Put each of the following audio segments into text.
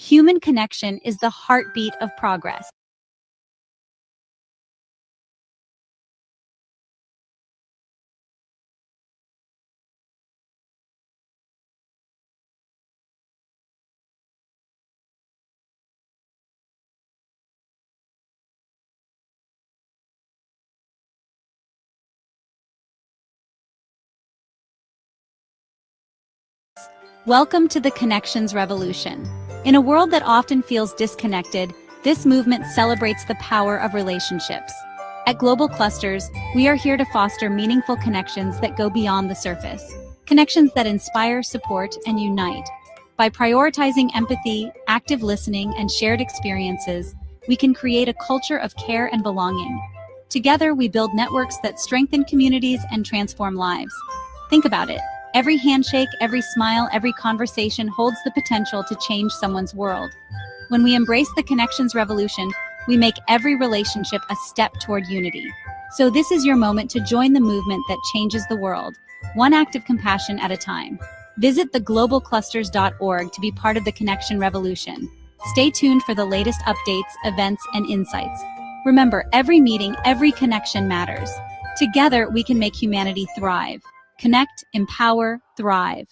Human connection is the heartbeat of progress. Welcome to the Connections Revolution. In a world that often feels disconnected, this movement celebrates the power of relationships. At Global Clusters, we are here to foster meaningful connections that go beyond the surface. Connections that inspire, support, and unite. By prioritizing empathy, active listening, and shared experiences, we can create a culture of care and belonging. Together, we build networks that strengthen communities and transform lives. Think about it. Every handshake, every smile, every conversation holds the potential to change someone's world. When we embrace the connections revolution, we make every relationship a step toward unity. So this is your moment to join the movement that changes the world, one act of compassion at a time. Visit theglobalclusters.org to be part of the connection revolution. Stay tuned for the latest updates, events, and insights. Remember, every meeting, every connection matters. Together, we can make humanity thrive. Connect, empower, thrive.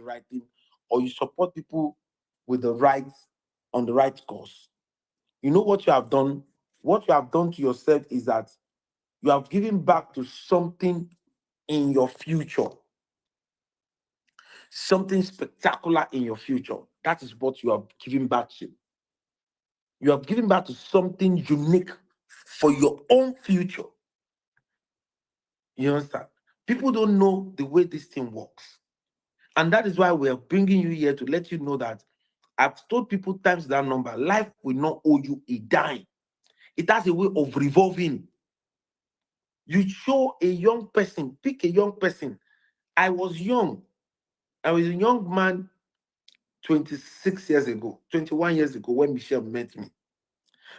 right thing, or you support people with the right on the right course, you know what you have done? What you have done to yourself is that you have given back to something in your future, something spectacular in your future. That is what you have given back to. You have given back to something unique for your own future. You understand? People don't know the way this thing works. And that is why we are bringing you here to let you know that I've told people times that number, life will not owe you a dime. It has a way of revolving. You show a young person, pick a young person. I was young. I was a young man 26 years ago, 21 years ago when Michelle met me.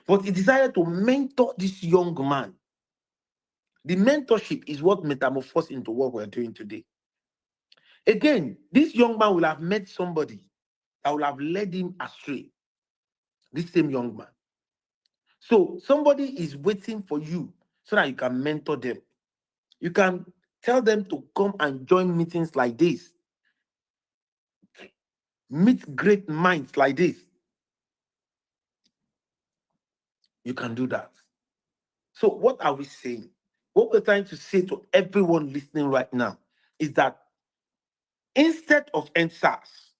But he decided to mentor this young man. The mentorship is what metamorphosed into what we're doing today. Again, this young man will have met somebody that will have led him astray. This same young man. So somebody is waiting for you so that you can mentor them. You can tell them to come and join meetings like this. Meet great minds like this. You can do that. So what are we saying? What we're trying to say to everyone listening right now is that instead of end SARS,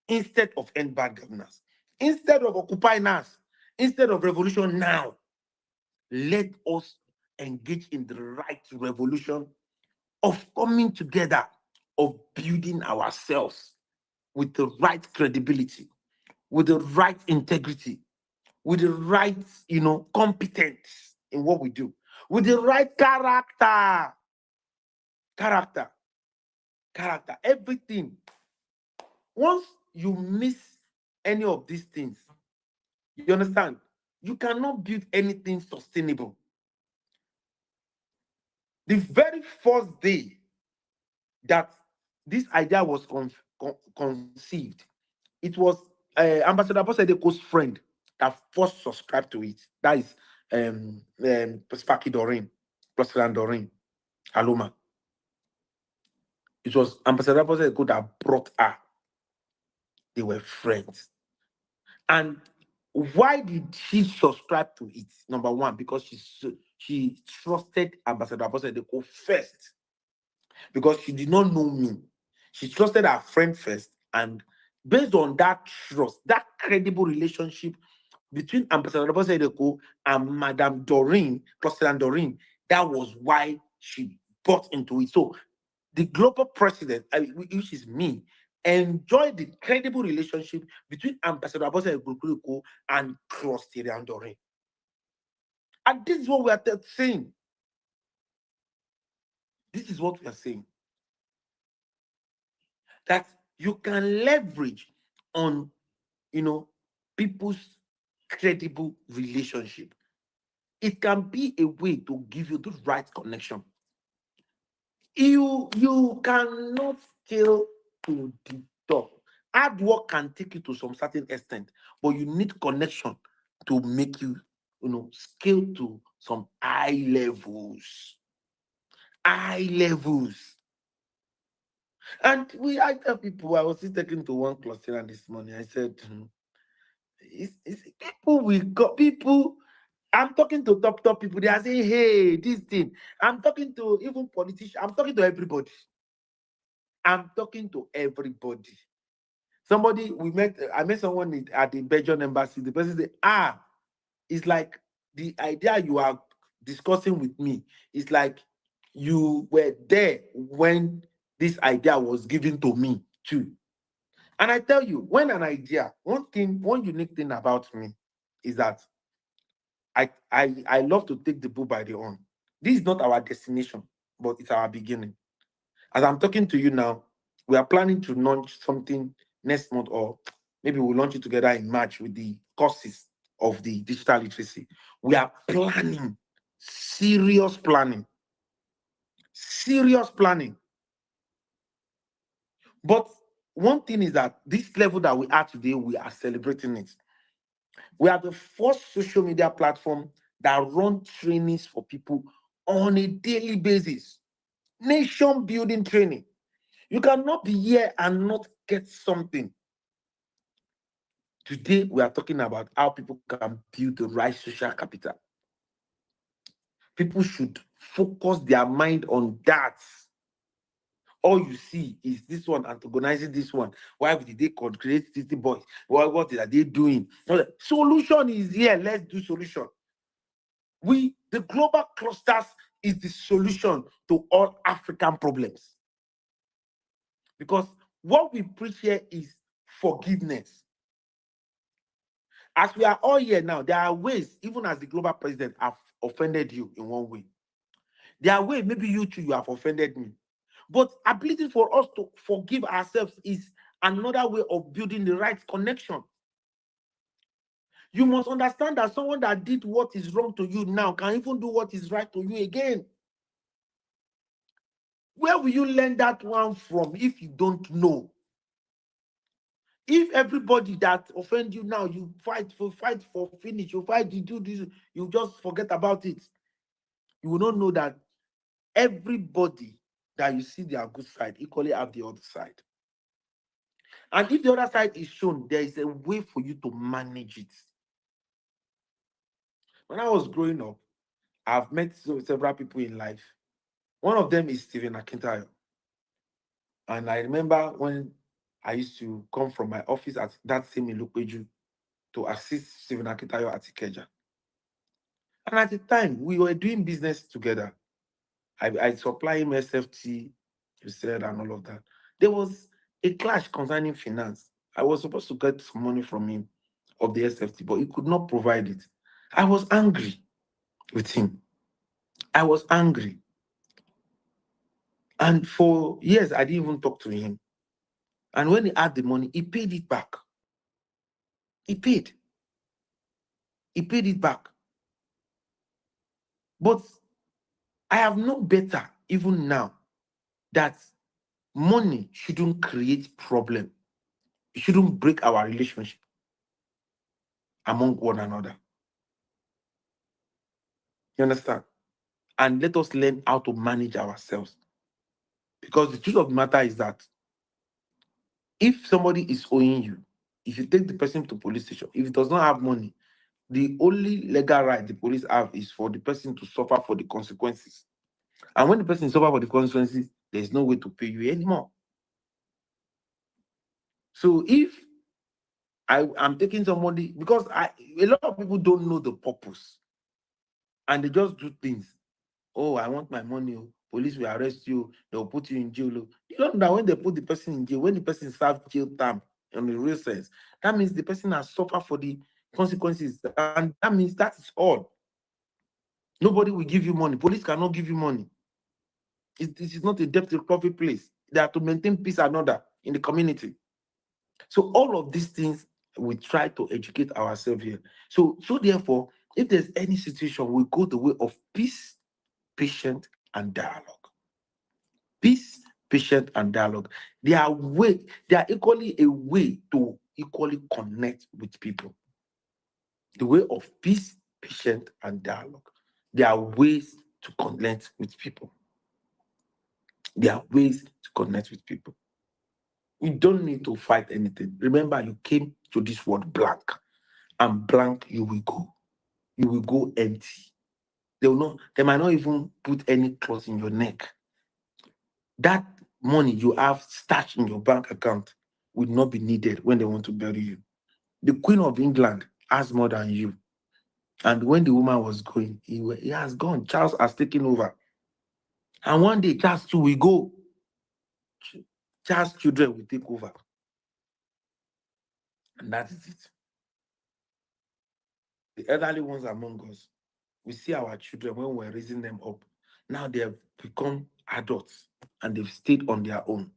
instead of end bad governance, instead of occupying us, instead of revolution now, let us engage in the right revolution of coming together, of building ourselves with the right credibility, with the right integrity, with the right, competence in what we do, with the right character, character, character, everything. Once you miss any of these things, you understand, you cannot build anything sustainable. The very first day that this idea was conceived, it was Ambassador Bosedeko's friend that first subscribed to it. That is Sparky Doreen, President Doreen, Aloma. It was Ambassador Bosedeko that brought her. They were friends. And why did she subscribe to it? Number one, because she trusted Ambassador Bosedeko first. Because she did not know me. She trusted her friend first. And based on that trust, that credible relationship between Ambassador Bosedeko and Madame Doreen, President Doreen, that was why she bought into it. So the global president, which is me, enjoyed the credible relationship between Ambassador Bosedeko and President Doreen. And this is what we are saying. This is what we are saying. That you can leverage on, people's credible relationship. It can be a way to give you the right connection. You cannot scale to the top. Hard work can take you to some certain extent, but you need connection to make you, scale to some high levels. High levels. And I tell people, I was just talking to one cluster this morning. I said, it's people we got people. I'm talking to top people. They are saying, hey, this thing. I'm talking to even politicians. I'm talking to everybody. I'm talking to everybody. I met someone at the Belgian embassy. The person said, it's like the idea you are discussing with me is like you were there when this idea was given to me too. And I tell you, one unique thing about me is that I love to take the bull by the horn. This is not our destination, but it's our beginning. As I'm talking to you now, we are planning to launch something next month, or maybe we'll launch it together in March with the courses of the digital literacy. We are planning, serious planning. Serious planning. But one thing is that this level that we are today, we are celebrating it. We are the first social media platform that run trainings for people on a daily basis. Nation building training. You cannot be here and not get something. Today, we are talking about how people can build the right social capital. People should focus their mind on that. All you see is this one antagonizing this one. Why did they create city boys? What are they doing? Solution is here. Let's do solution. The global clusters is the solution to all African problems. Because what we preach here is forgiveness. As we are all here now, there are ways, even as the global president, have offended you in one way. There are ways, maybe you too, you have offended me. But ability for us to forgive ourselves is another way of building the right connection. You must understand that someone that did what is wrong to you now can even do what is right to you again. Where will you learn that one from if you don't know? If everybody that offend you now, you fight for finish, you fight, you do this, you just forget about it, you will not know that everybody that you see their good side equally have the other side. And if the other side is shown, there is a way for you to manage it. When I was growing up, I've met several people in life. One of them is Stephen Akintayo. And I remember when I used to come from my office at that same Ilupeju to assist Stephen Akintayo at Ikeja. And at the time, we were doing business together. I supply him SFT, you said, and all of that. There was a clash concerning finance. I was supposed to get some money from him of the SFT, but he could not provide it. I was angry with him. I was angry. And for years, I didn't even talk to him. And when he had the money, he paid it back. He paid it back. But I have known better, even now, that money shouldn't create problem. It shouldn't break our relationship among one another. You understand? And let us learn how to manage ourselves. Because the truth of the matter is that if somebody is owing you, if you take the person to police station, if it does not have money, the only legal right the police have is for the person to suffer for the consequences. And when the person suffers for the consequences, there's no way to pay you anymore. So if I'm taking somebody, because a lot of people don't know the purpose and they just do things. Oh, I want my money. Police will arrest you. They'll put you in jail. You don't know that when they put the person in jail, when the person serves jail time in the real sense, that means the person has suffered for the consequences. And that means that is all. Nobody will give you money. Police cannot give you money. This is not a debt recovery place. They are to maintain peace and order in the community. So all of these things, we try to educate ourselves here. So therefore, if there's any situation, we go the way of peace, patience, and dialogue. Peace, patience, and dialogue. They are equally a way to equally connect with people. The way of peace, patience, and dialogue. There are ways to connect with people. There are ways to connect with people. You don't need to fight anything. Remember, you came to this world blank, and blank you will go. You will go empty. They might not even put any cloth in your neck. That money you have stashed in your bank account will not be needed when they want to bury you. The Queen of England has more than you. And when the woman was going, he has gone. Charles has taken over. And one day, Charles too will go. Charles' children will take over. And that is it. The elderly ones among us, we see our children when we're raising them up. Now they have become adults and they've stayed on their own.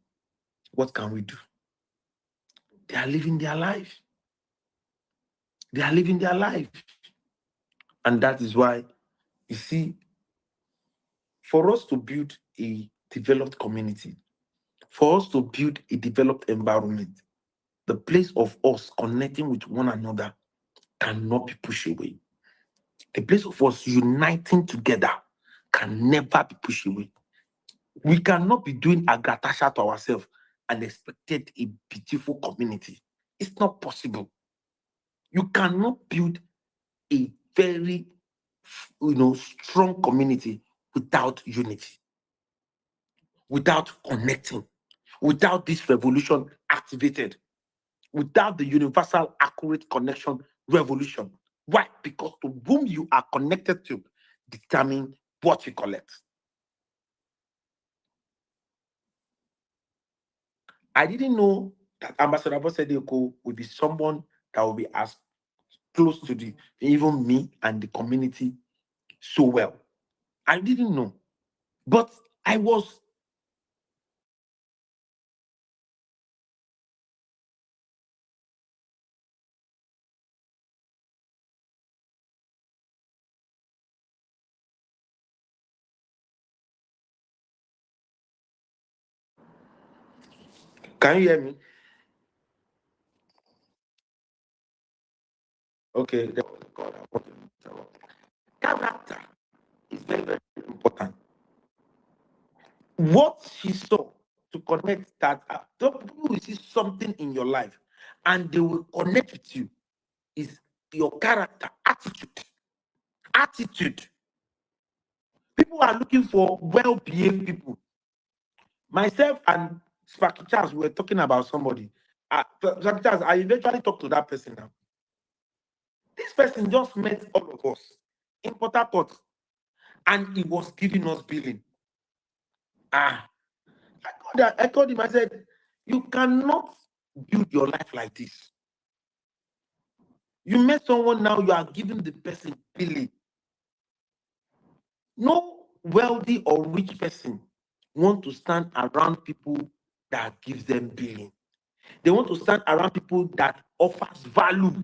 What can we do? They are living their life. They are living their life. And that is why, you see, for us to build a developed community, for us to build a developed environment, the place of us connecting with one another cannot be pushed away. The place of us uniting together can never be pushed away. We cannot be doing agatasha to ourselves. and expected a beautiful community. It's not possible. You cannot build a very, strong community without unity, without connecting, without this revolution activated, without the universal accurate connection revolution. Why? Because to whom you are connected to determine what you collect. I didn't know that Ambassador Bosedeko would be someone that will be as close to the even me and the community so well. I didn't know. But I was. Can you hear me? Okay. Character is very, very important. What she saw to connect that, people will see something in your life and they will connect with you is your character, attitude. Attitude. People are looking for well-behaved people. Myself and Sparky Charles were talking about somebody. Sparky Charles, I eventually talked to that person now. This person just met all of us in Port Harcourt and he was giving us billing. I called him, I said, you cannot build your life like this. You met someone now, you are giving the person billing. No wealthy or rich person want to stand around people that gives them billing. They want to stand around people that offers value.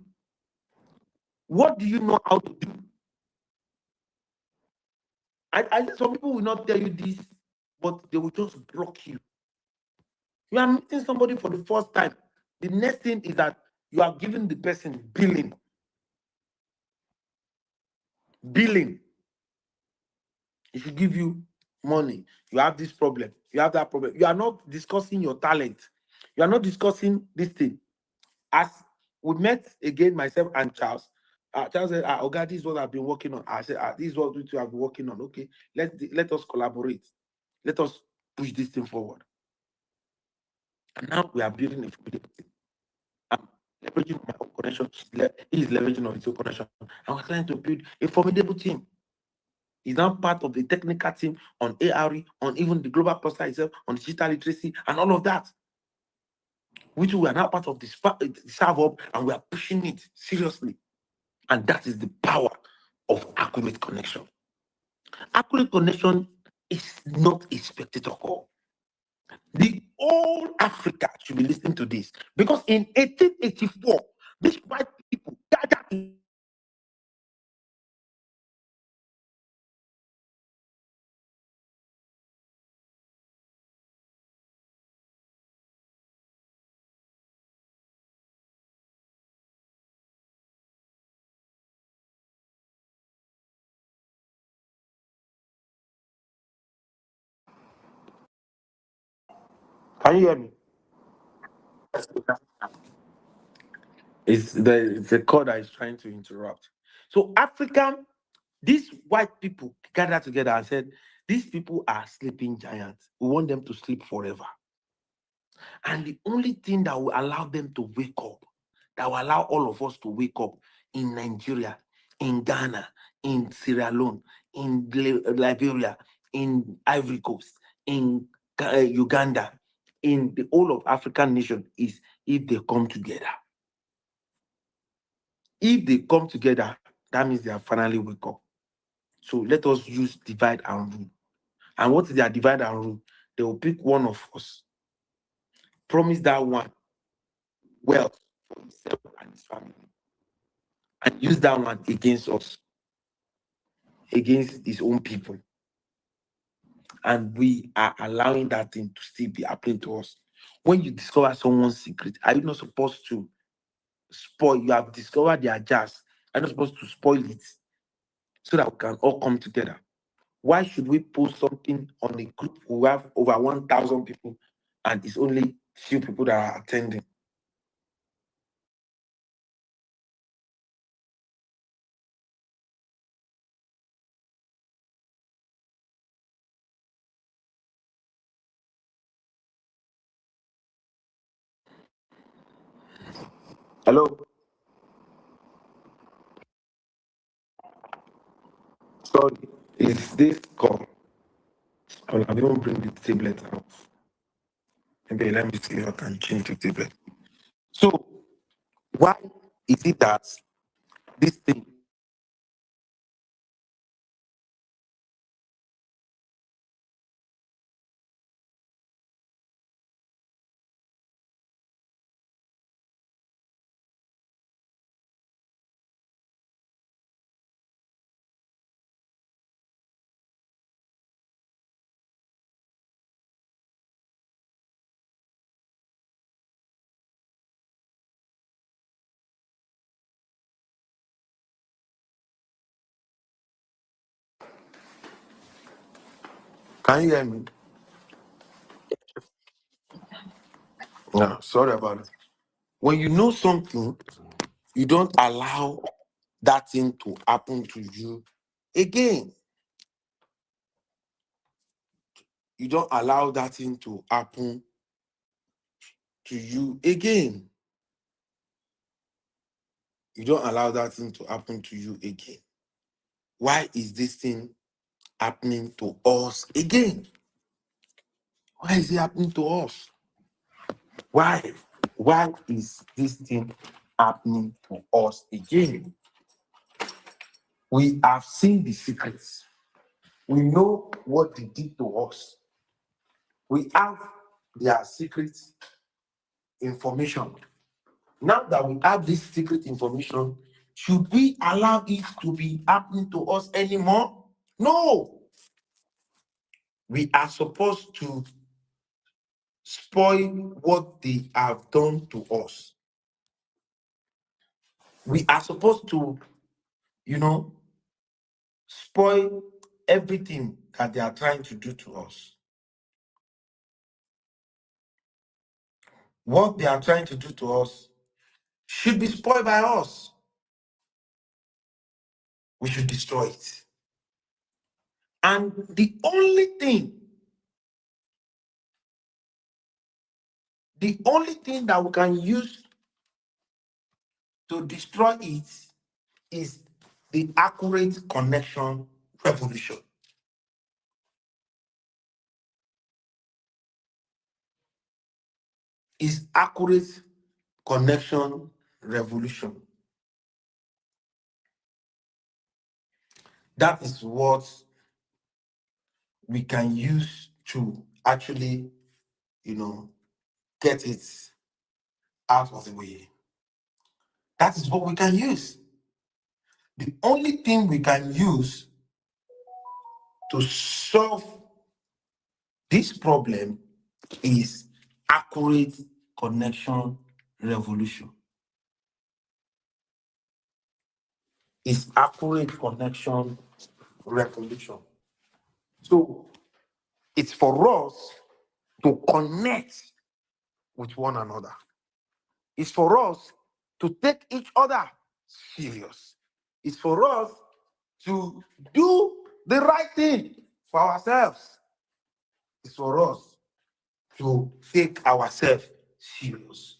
What do you know how to do? I some people will not tell you this, but they will just block you. You are meeting somebody for the first time. The next thing is that you are giving the person billing. Billing. If you give you money, you have this problem, you have that problem. You are not discussing your talent. You are not discussing this thing. As we met again, myself and Charles, Charles said, Oga, this is what I've been working on. I said, this is what we have been working on. Okay, let us collaborate. Let us push this thing forward. And now we are building a formidable team. I'm leveraging my own connection. He is leveraging on his own connection. And we're trying to build a formidable team. He's now part of the technical team on ARE, on even the global cluster itself, on digital literacy, and all of that. Which we are now part of the serve up, and we are pushing it seriously. And that is the power of accurate connection. Accurate connection is not a spectator call. The whole Africa should be listening to this because in 1884, these white people gathered. Can you hear me? It's the call that is trying to interrupt. So African, these white people gathered together and said, these people are sleeping giants. We want them to sleep forever. And the only thing that will allow them to wake up, that will allow all of us to wake up in Nigeria, in Ghana, in Sierra Leone, in Liberia, in Ivory Coast, in Uganda, in the whole of African nation is if they come together. If they come together, that means they have finally wake up. So let us use divide and rule. And what is their divide and rule? They will pick one of us, promise that one wealth for himself and his family, and use that one against us, against his own people. And we are allowing that thing to still be happening to us. When you discover someone's secret, are you not supposed to spoil? You have discovered their jazz. Are you not supposed to spoil it so that we can all come together? Why should we post something on a group who have over 1,000 people and it's only few people that are attending. Hello. Sorry, is this call? I will even bring the tablet out. Maybe let me see if I can change the tablet. So, why is it that this thing? Can you hear me? No, sorry about it. When you know something, you don't allow that thing to happen to you again. You don't allow that thing to happen to you again. You don't allow that thing to happen to you again. Why is this thing happening to us again? Why is it happening to us? Why? Why is this thing happening to us again? We have seen the secrets. We know what they did to us. We have their secret information. Now that we have this secret information, should we allow it to be happening to us anymore? No. We are supposed to spoil what they have done to us. We are supposed to, spoil everything that they are trying to do to us. What they are trying to do to us should be spoiled by us. We should destroy it. And the only thing that we can use to destroy it is the accurate connection revolution. Is accurate connection revolution. That is what we can use to actually, get it out of the way. That is what we can use. The only thing we can use to solve this problem is accurate connection revolution. Is accurate connection revolution. So it's for us to connect with one another. It's for us to take each other serious. It's for us to do the right thing for ourselves. It's for us to take ourselves serious.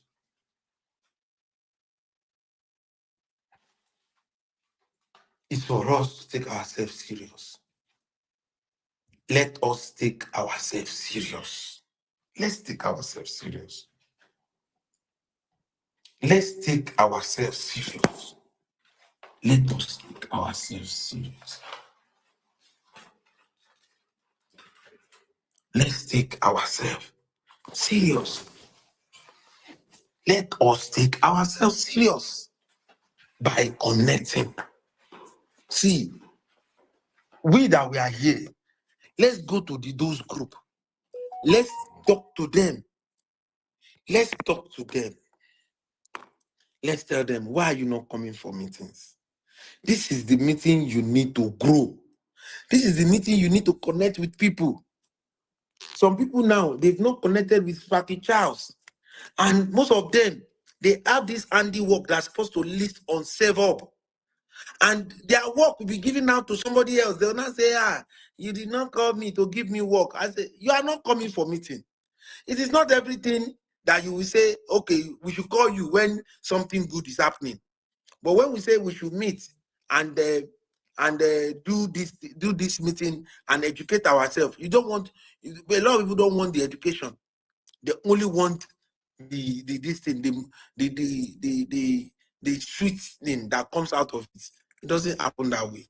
It's for us to take ourselves serious. Let us take ourselves serious. Let's take ourselves serious. Let's take ourselves serious. Let us take ourselves serious. Let's take ourselves serious. Let us take ourselves serious by connecting. See, we are here, let's go to those group. Let's talk to them. Let's talk to them. Let's tell them, why are you not coming for meetings? This is the meeting you need to grow. This is the meeting you need to connect with people. Some people now, they've not connected with Sparky Charles. And most of them, they have this handiwork that's supposed to list on Save Up. And their work will be given out to somebody else. They'll not say, you did not call me to give me work. I say, you are not coming for meeting. It is not everything that you will say, okay, we should call you when something good is happening. But when we say we should meet and do this meeting and educate ourselves, you don't want, a lot of people don't want the education. They only want this thing, the sweet thing that comes out of it. It doesn't happen that way.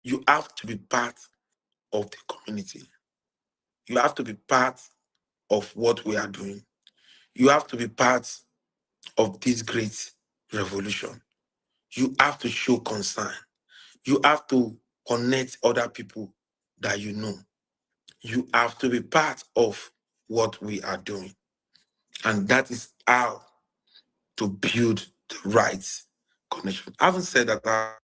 You have to be part of the community. You have to be part of what we are doing. You have to be part of this great revolution. You have to show concern. You have to connect other people that you know. You have to be part of what we are doing. And that is how to build the right connection. I haven't said that.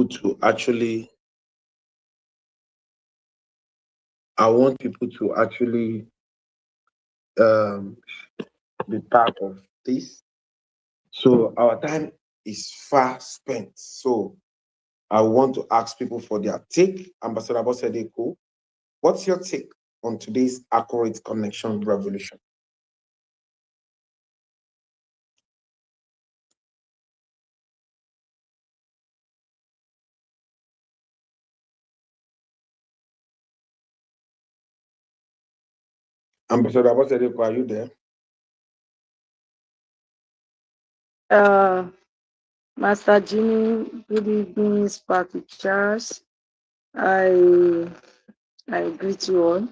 To actually, I want people to actually be part of this. So our time is far spent. So I want to ask people for their take. Ambassador Abosedeko, what's your take on today's accurate connection revolution? Ambassador Abosedeko, are you there? Master Jimmy, good evening, Sparky Charles. I greet you all.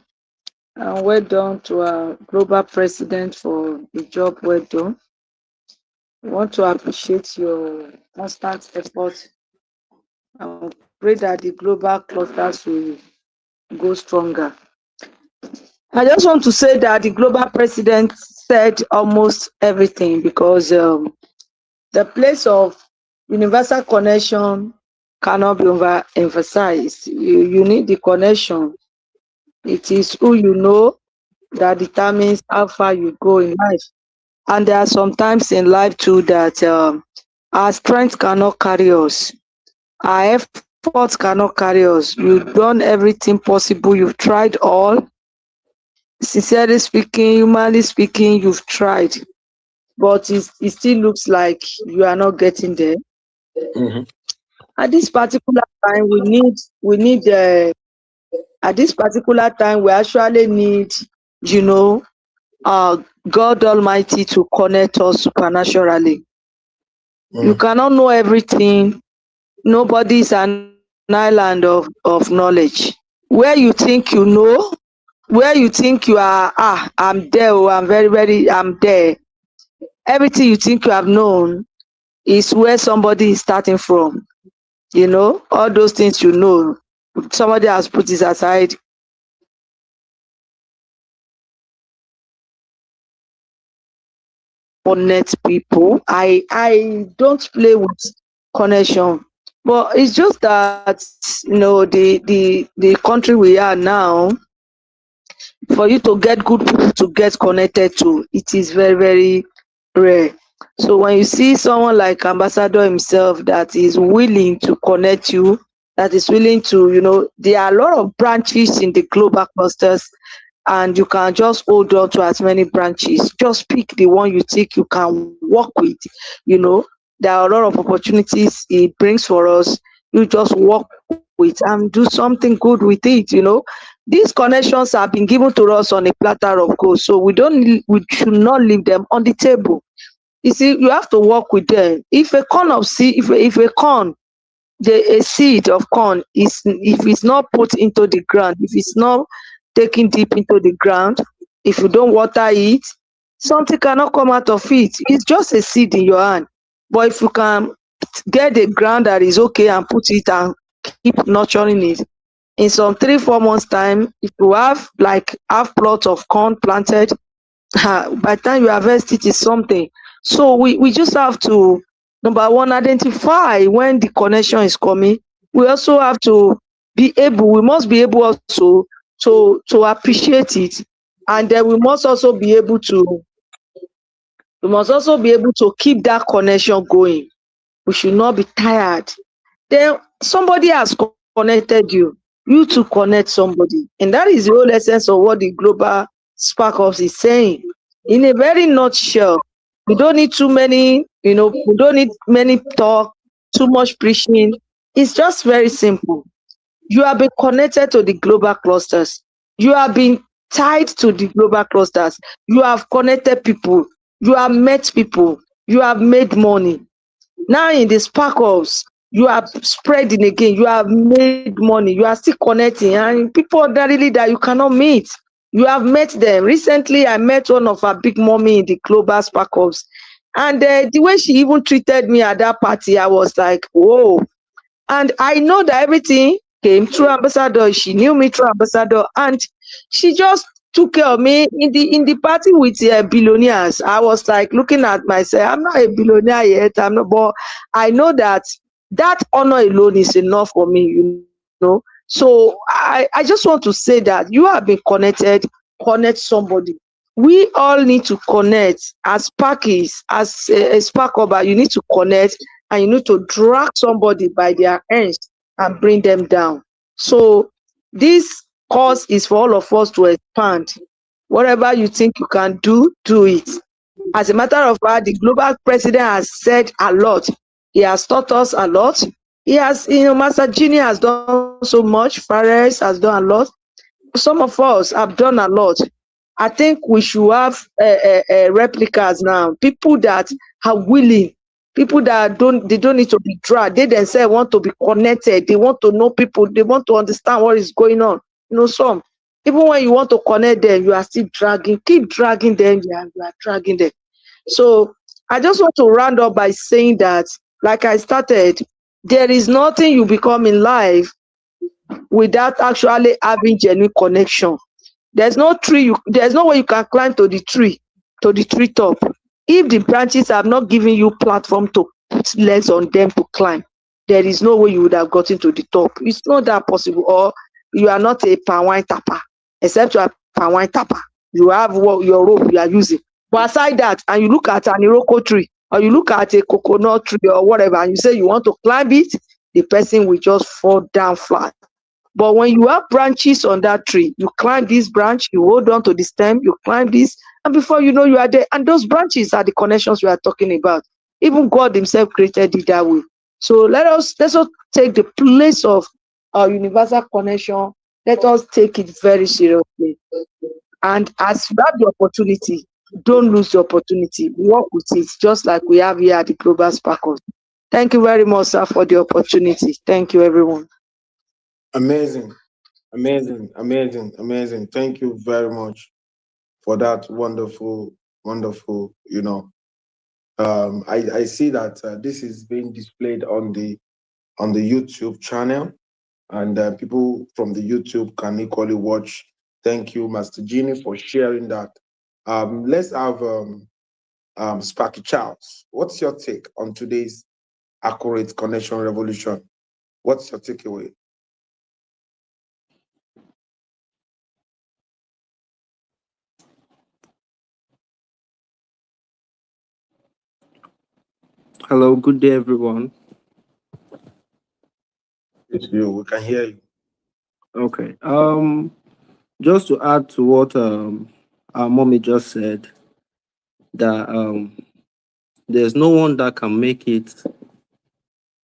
And well done to our global president for the job well done. I want to appreciate your constant effort and pray that the global clusters will go stronger. I just want to say that the global president said almost everything, because the place of universal connection cannot be overemphasized. You need the connection. It is who you know that determines how far you go in life. And there are some times in life too that our strength cannot carry us. Our efforts cannot carry us. You've done everything possible. You've tried all. Sincerely speaking, humanly speaking, you've tried. But it still looks like you are not getting there. Mm-hmm. At this particular time, we need at this particular time we actually need, God Almighty to connect us supernaturally. You cannot know everything. Nobody is an island of knowledge. Where you think you know, where you think you are, I'm there, I'm very, I'm there. Everything you think you have known is where somebody is starting from. All those things somebody has put it aside. Connect people. I don't play with connection, but it's just that the country we are now, for you to get good people to get connected to, it is very, very rare. So when you see someone like Ambassador himself that is willing to connect you, that is willing to, there are a lot of branches in the global clusters, and you can just hold on to as many branches. Just pick the one you think you can work with. There are a lot of opportunities it brings for us. You just work with and do something good with it. These connections have been given to us on a platter of gold, so we should not leave them on the table. You see, you have to work with them. If a corn of seed, if a corn, a seed of corn if it's not put into the ground, if it's not taken deep into the ground, if you don't water it, something cannot come out of it. It's just a seed in your hand. But if you can get a ground that is okay and put it and keep nurturing it, in some 3-4 months time, if you have like half plot of corn planted, by the time you harvest it is something. So we just have to, number one, identify when the connection is coming. We also have to we must be able also to appreciate it, and then we must also be able to keep that connection going. We should not be tired. Then somebody has connected you to connect somebody, and that is the whole essence of what the global spark Hubs is saying. In a very nutshell, we don't need too many, we don't need many talk, too much preaching. It's just very simple. You have been connected to the global clusters. You have been tied to the global clusters. You have connected people. You have met people. You have made money. Now in the sparkles, you are spreading again. You have made money. You are still connecting, and people ordinarily that you cannot meet. You have met them. Recently, I met one of our big mommy in the global sparkles, and the way she even treated me at that party, I was like, whoa. And I know that everything came through Ambassador. She knew me through Ambassador, and she just took care of me in the party with billionaires. I was like looking at myself. I'm not a billionaire yet. I'm not, but I know that that honor alone is enough for me. So I just want to say that you have been connected. Connect somebody. We all need to connect as Sparkies, as a Spark Hubber. You need to connect, and you need to drag somebody by their hands and bring them down. So this course is for all of us to expand. Whatever you think you can do it. As a matter of fact, the global president has said a lot. He has taught us a lot. He has, Master Genie has done so much. Fares has done a lot. Some of us have done a lot. I think we should have replicas now. People that are willing. People that don't need to be dragged. They themselves want to be connected. They want to know people. They want to understand what is going on. Some. Even when you want to connect them, you are still dragging. Keep dragging them. You are dragging them. So I just want to round up by saying that, like I started, there is nothing you become in life without actually having genuine connection. There's no way you can climb to the tree top. If the branches have not given you platform to put legs on them to climb, there is no way you would have gotten to the top. It's not that possible. Or you are not a palm wine tapper, except you are a palm wine tapper. You have your rope you are using. But aside that, and you look at an iroko tree, or you look at a coconut tree or whatever, and you say you want to climb it, the person will just fall down flat. But when you have branches on that tree, you climb this branch, you hold on to the stem, you climb this, and before you know, you are there. And those branches are the connections we are talking about. Even God himself created it that way. So let's take the place of our universal connection. Let us take it very seriously. And as you have the opportunity, don't lose the opportunity. Work with it, just like we have here at the Global Sparkles. Thank you very much, sir, for the opportunity. Thank you, everyone. Amazing. Thank you very much for that wonderful. I see that this is being displayed on the YouTube channel, and people from the YouTube can equally watch. Thank you, Master Genie, for sharing that. Let's have Sparky Charles. What's your take on today's accurate connection revolution? What's your takeaway? Hello, good day, everyone. It's you. We can hear you. Okay. Just to add to what our mommy just said, that there's no one that can make it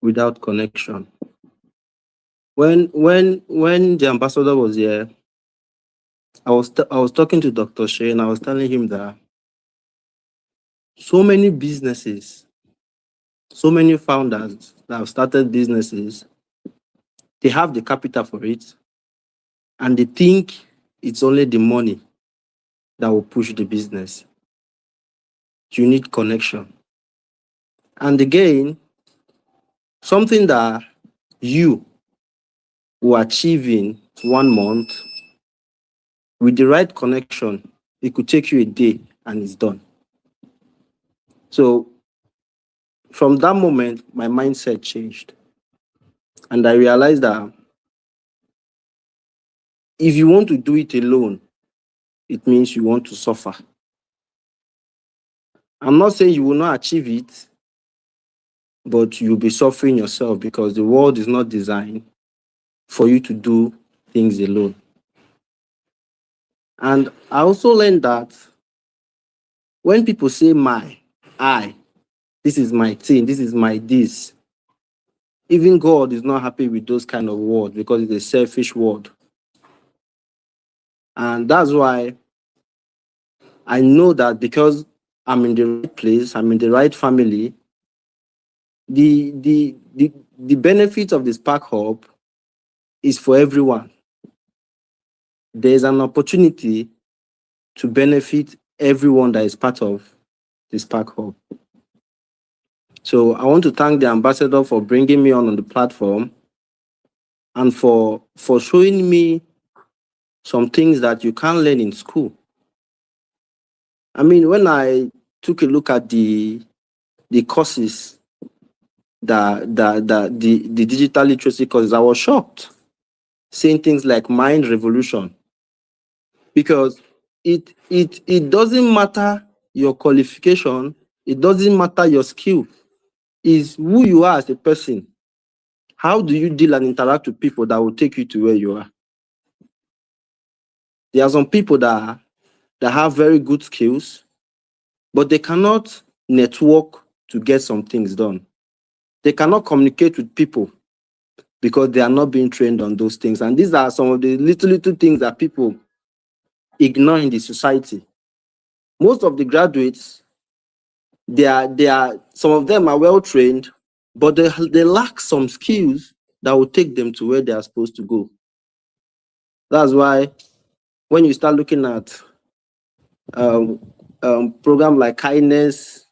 without connection. When the ambassador was here, I was talking to Dr. Shane. I was telling him that so many businesses, so many founders that have started businesses, they have the capital for it, and they think it's only the money that will push the business. You need connection. And again, something that you will achieve in 1 month, with the right connection, it could take you a day and it's done. So from that moment, my mindset changed. And I realized that if you want to do it alone, it means you want to suffer. I'm not saying you will not achieve it, but you'll be suffering yourself because the world is not designed for you to do things alone. And I also learned that when people say I, this is my thing, this is my this, even God is not happy with those kind of words because it's a selfish word. And that's why I know that because I'm in the right place, I'm in the right family, the benefit of the Spark Hub is for everyone. There's an opportunity to benefit everyone that is part of the Spark Hub. So I want to thank the ambassador for bringing me on the platform and for showing me some things that you can't learn in school. I mean, when I took a look at the courses, the digital literacy courses, I was shocked seeing things like Mind Revolution, because it doesn't matter your qualification, it doesn't matter your skill, is who you are as a person. How do you deal and interact with people that will take you to where you are? There are some people that have very good skills, but they cannot network to get some things done. They cannot communicate with people because they are not being trained on those things. And these are some of the little things that people ignore in the society. Most of the graduates, they are some of them are well trained, but they lack some skills that will take them to where they are supposed to go. That's why when you start looking at program like Kindness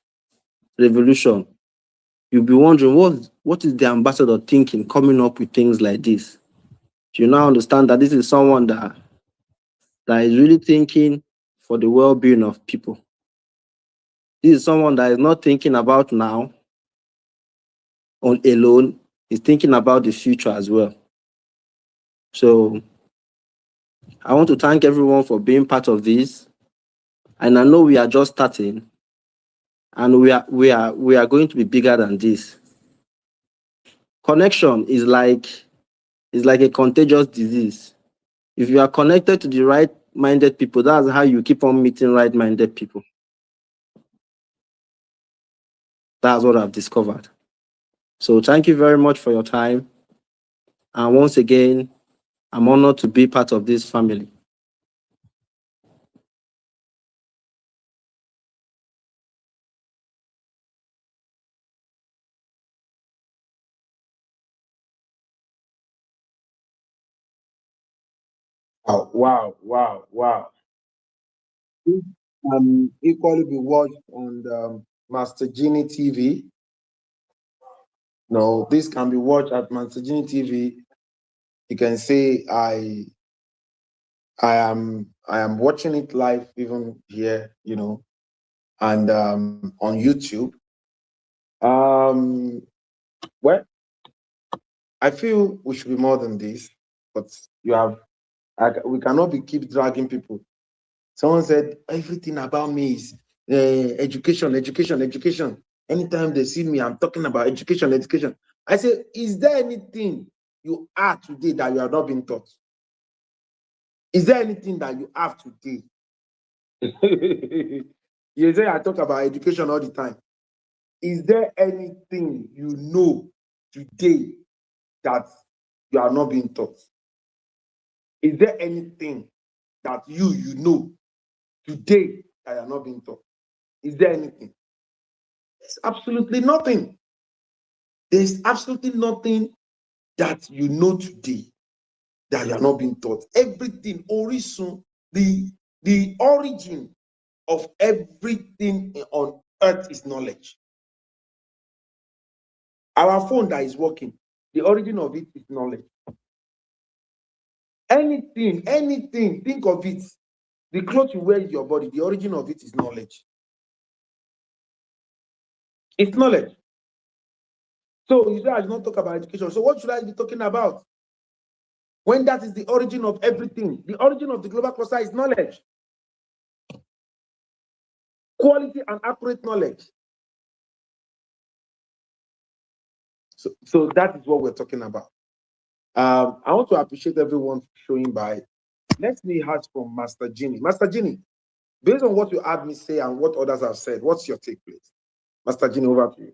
Revolution, you'll be wondering what is the ambassador thinking, coming up with things like this. You now understand that this is someone that is really thinking for the well-being of people. This is someone that is not thinking about now on alone, he's thinking about the future as well. So I want to thank everyone for being part of this. And I know we are just starting, and we are going to be bigger than this. Connection is like a contagious disease. If you are connected to the right-minded people, that's how you keep on meeting right-minded people. That's what I've discovered. So thank you very much for your time. And once again, I'm honored to be part of this family. Wow. This can equally be watched on the Master Genie TV. No, this can be watched at Master Genie TV. You can say I am watching it live even here, and on YouTube. Well, I feel we should be more than this, but we cannot keep dragging people. Someone said everything about me is education. Anytime they see me, I'm talking about education. I say, is there anything you are today that you have not been taught? Is there anything that you have today? You say I talk about education all the time. Is there anything you know today that you are not being taught? Is there anything that you know today that you are not being taught? Is there anything? There's absolutely nothing. There's absolutely nothing that you know today that you are not being taught. Everything, Orisun, the origin of everything on earth is knowledge. Our phone that is working, the origin of it is knowledge. Anything, think of it. The clothes you wear in your body, the origin of it is knowledge. It's knowledge. So you say I should not talk about education. So what should I be talking about? When that is the origin of everything. The origin of the global cluster is knowledge. Quality and accurate knowledge. So that is what we're talking about. I want to appreciate everyone showing by. Let me hear from Master Ginny. Master Ginny, based on what you heard me say and what others have said, what's your take, please? Master Ginny, over to you.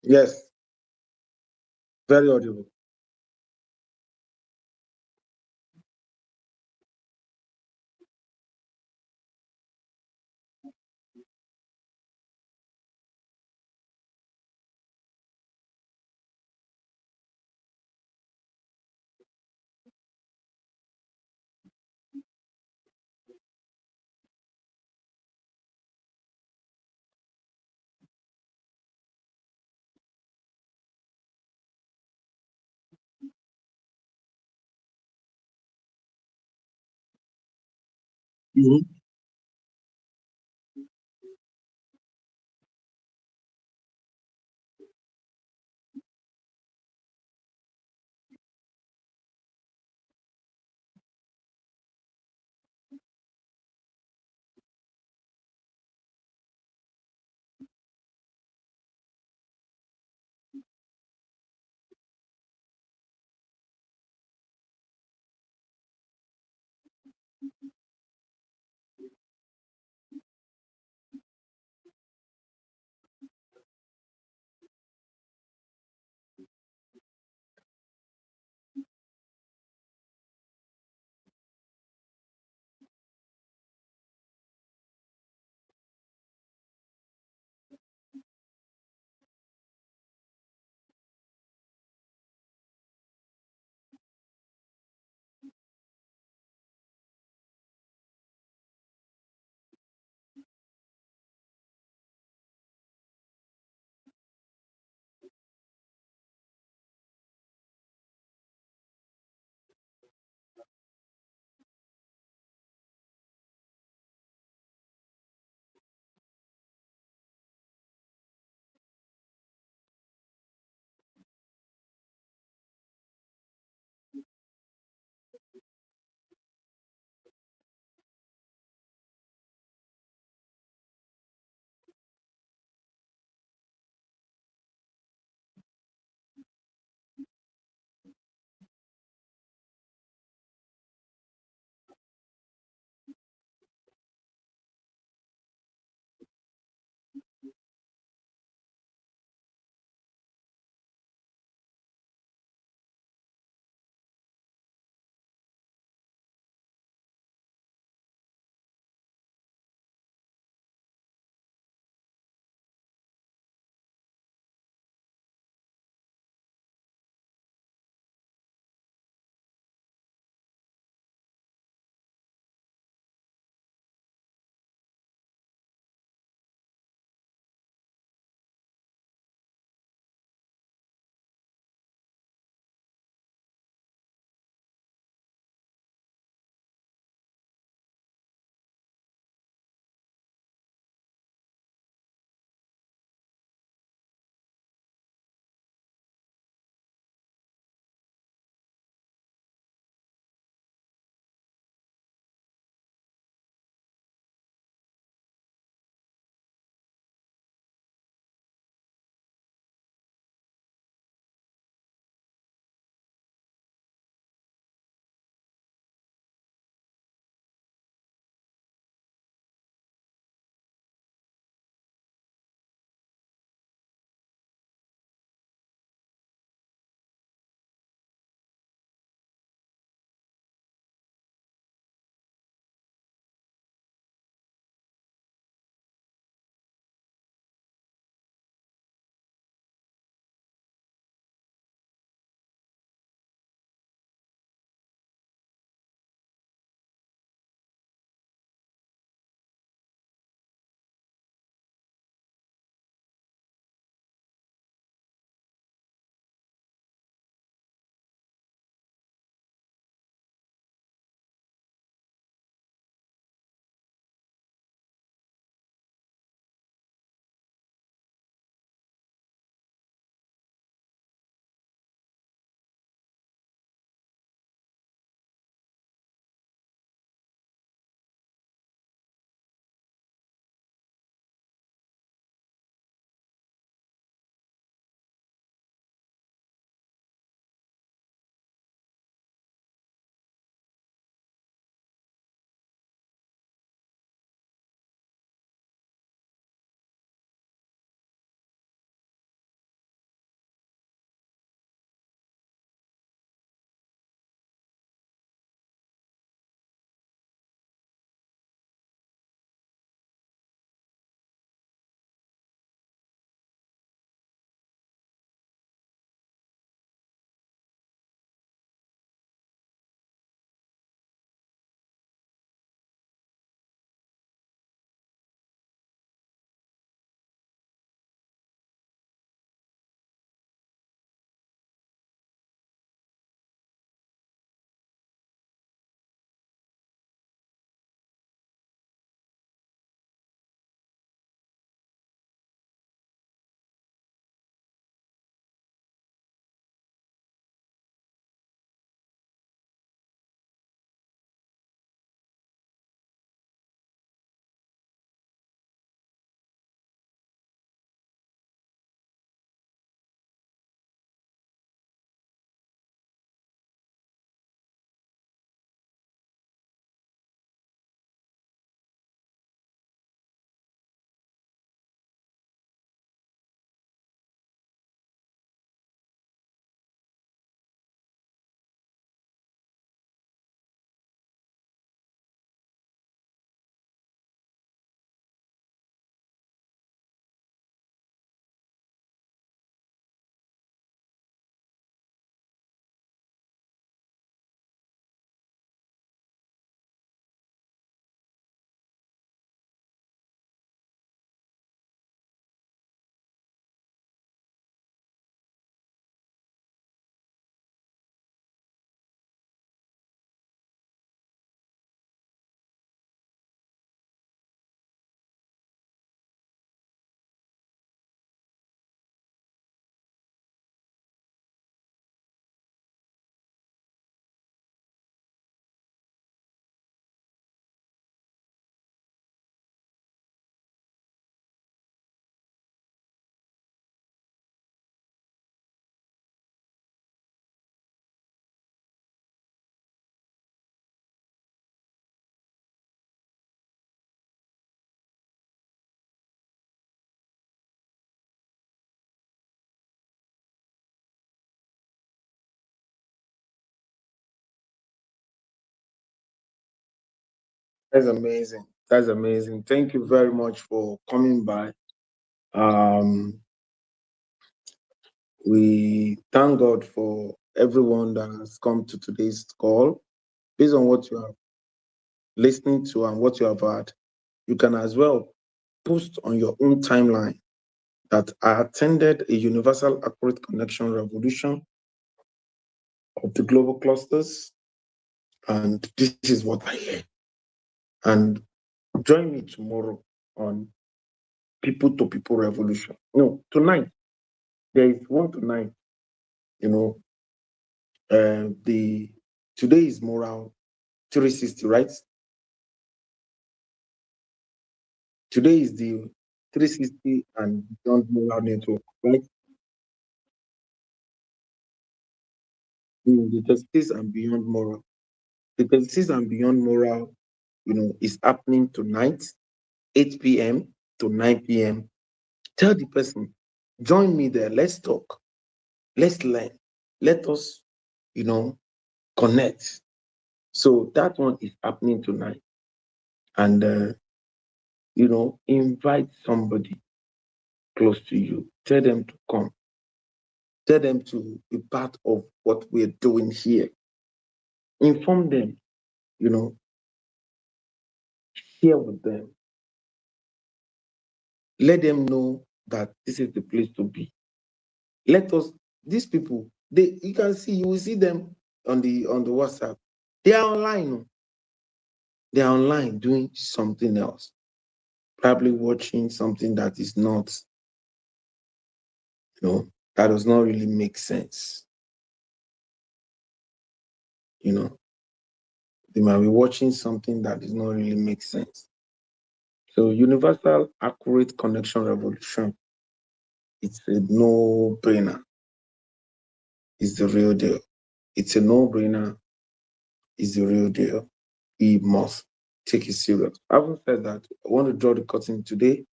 Yes, very audible. Mhm. That's amazing. That's amazing. Thank you very much for coming by. Um, we thank God for everyone that has come to today's call. Based on what you are listening to and what you have heard, you can as well post on your own timeline that I attended a universal accurate connection revolution of the global clusters, and this is what I hear. And join me tomorrow on people to people revolution. No, tonight there is one tonight. You know, the today is moral 360, right? Today is the 360 and beyond moral network, right? The 36 and beyond moral. The 36 and beyond moral, is happening tonight, 8 p.m. to 9 p.m. Tell the person, join me there. Let's talk. Let's learn. Let us, connect. So that one is happening tonight. And, invite somebody close to you. Tell them to come. Tell them to be part of what we're doing here. Inform them, share with them. Let them know that this is the place to be. Let us, these people, you will see them on the WhatsApp. They are online. They are online doing something else. Probably watching something that is not, that does not really make sense. They might be watching something that does not really make sense. So universal accurate connection revolution, it's a no-brainer. It's the real deal. It's a no-brainer. It's the real deal. We must take it serious. Having said that, I want to draw the curtain today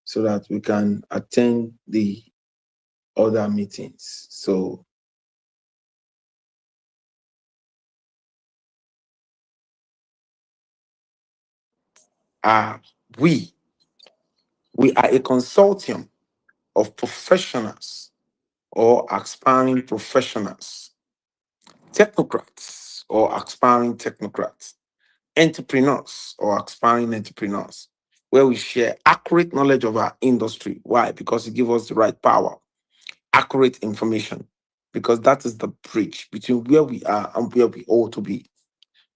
so that we can attend the other meetings. So uh, we are a consortium of professionals or aspiring professionals, technocrats or aspiring technocrats, entrepreneurs or aspiring entrepreneurs, where we share accurate knowledge of our industry. Why? Because it gives us the right power, accurate information, because that is the bridge between where we are and where we ought to be.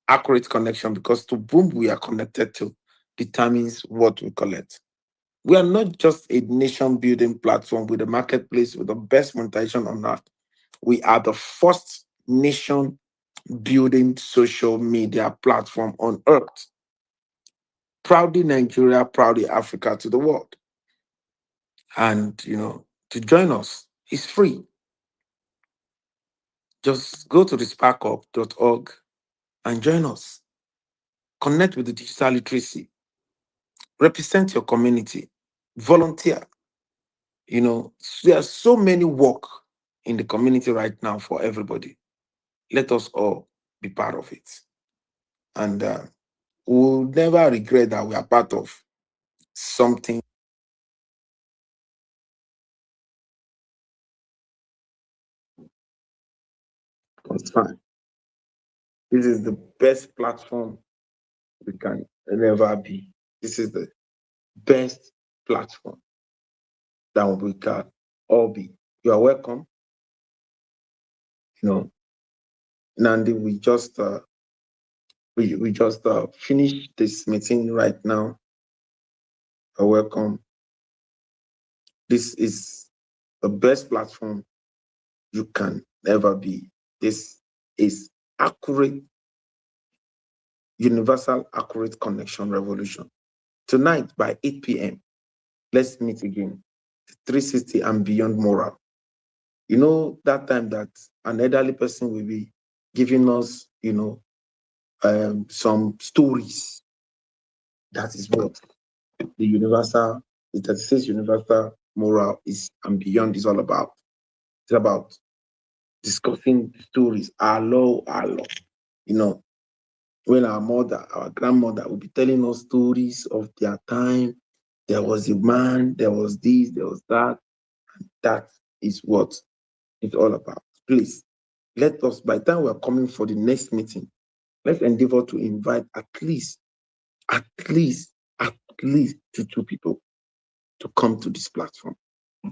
Accurate connection, because to whom we are connected to determines what we collect. We are not just a nation building platform with a marketplace with the best monetization on earth. We are the first nation building social media platform on earth. Proudly Nigeria, proudly Africa to the world. And, to join us is free. Just go to the sparkup.org and join us. Connect with the digital literacy. Represent your community. Volunteer. There's so many work in the community right now for everybody. Let us all be part of it. And we'll never regret that we are part of something. It's fine. This is the best platform we can ever be. This is the best platform that we can all be. You are welcome. Nandi, we just finished this meeting right now. You're welcome. This is the best platform you can ever be. This is accurate, universal accurate connection revolution. Tonight by 8 p.m., let's meet again. 360 and beyond moral. That time that an elderly person will be giving us, some stories. That is what the 36 universal moral is and beyond is all about. It's about discussing stories, our law, when our mother, our grandmother will be telling us stories of their time. There was a man, there was this, there was that. That is what it's all about. Please, let us, by the time we are coming for the next meeting, let's endeavor to invite at least at least two people to come to this platform.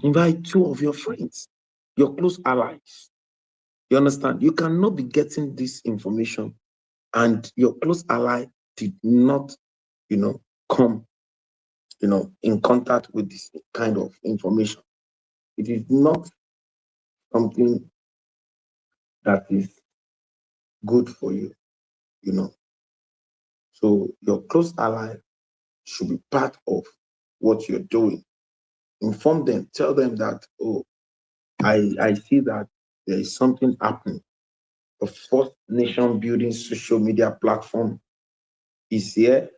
Invite 2 of your friends, your close allies. You understand? You cannot be getting this information and your close ally did not, come, in contact with this kind of information. It is not something that is good for you, So your close ally should be part of what you're doing. Inform them, tell them that, oh, I see that there is something happening. The first nation building social media platform is here.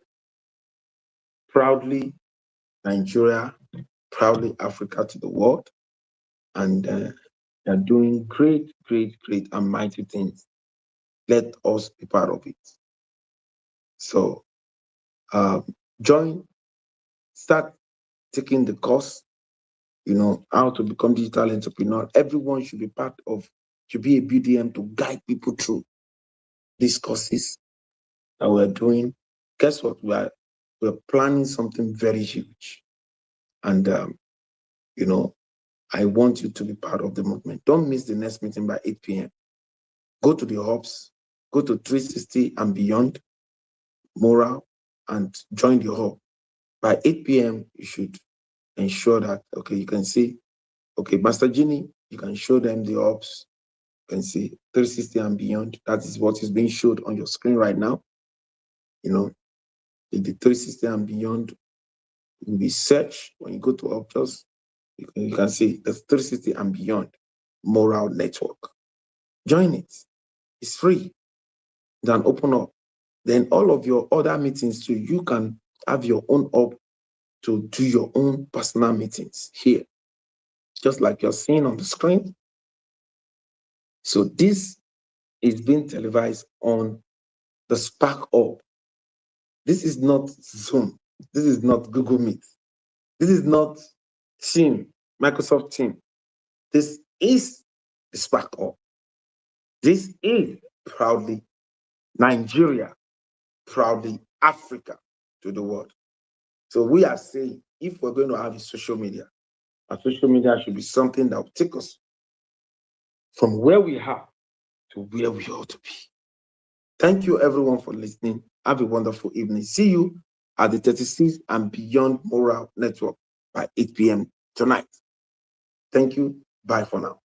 Proudly Nigeria, proudly Africa to the world. And they're doing great, great, great and mighty things. Let us be part of it. So join, start taking the course, how to become digital entrepreneur. Everyone should be should be a BDM to guide people through these courses that we're doing. Guess what? We're planning something very huge. And, I want you to be part of the movement. Don't miss the next meeting by 8 p.m. Go to the hubs, go to 360 and beyond, Moral, and join the hub. By 8 p.m., you should ensure that, okay, you can see, okay, Master Genie, you can show them the hubs. You can see 360 and beyond. That is what is being showed on your screen right now. The 360 and beyond will be search. When you go to Optus, you can see the 360 and beyond Moral Network. Join it. It's free. Then open up. Then all of your other meetings too, you can have your own hub to do your own personal meetings here, just like you're seeing on the screen. So this is being televised on the Spark Hub. This is not Zoom. This is not Google Meet. This is not Team, Microsoft Team. This is the Spark Hub. This is proudly Nigeria, proudly Africa to the world. So we are saying, if we're going to have a social media, our social media should be something that will take us from where we are to where we ought to be. Thank you, everyone, for listening. Have a wonderful evening. See you at the 36 and Beyond Moral Network by 8 p.m. tonight. Thank you. Bye for now.